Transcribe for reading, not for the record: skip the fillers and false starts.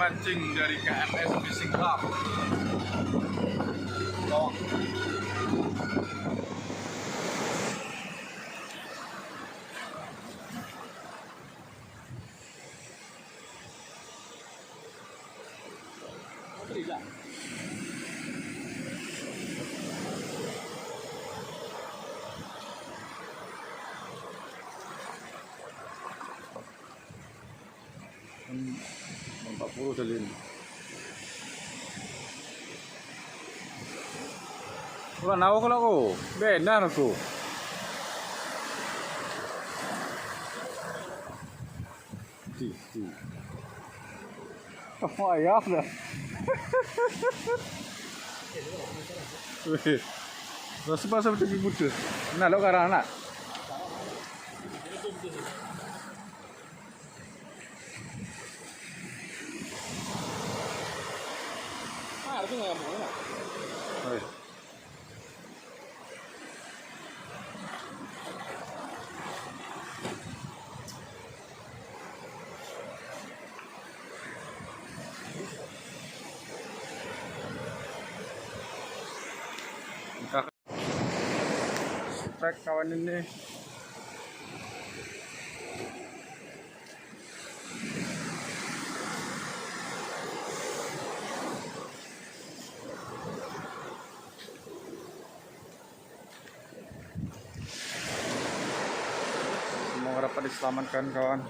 mancing dari KMS Fishing Club. Oh. Tidak. Nampak puluh tadi ni. Wah, nawa kalau aku, benar aku. Oh, ya dah. Rasa pasal betul betul. Nak lo karang nak. Ah, itu nggak mau nak. Spek kawan ini. Semoga dapat diselamatkan kawan.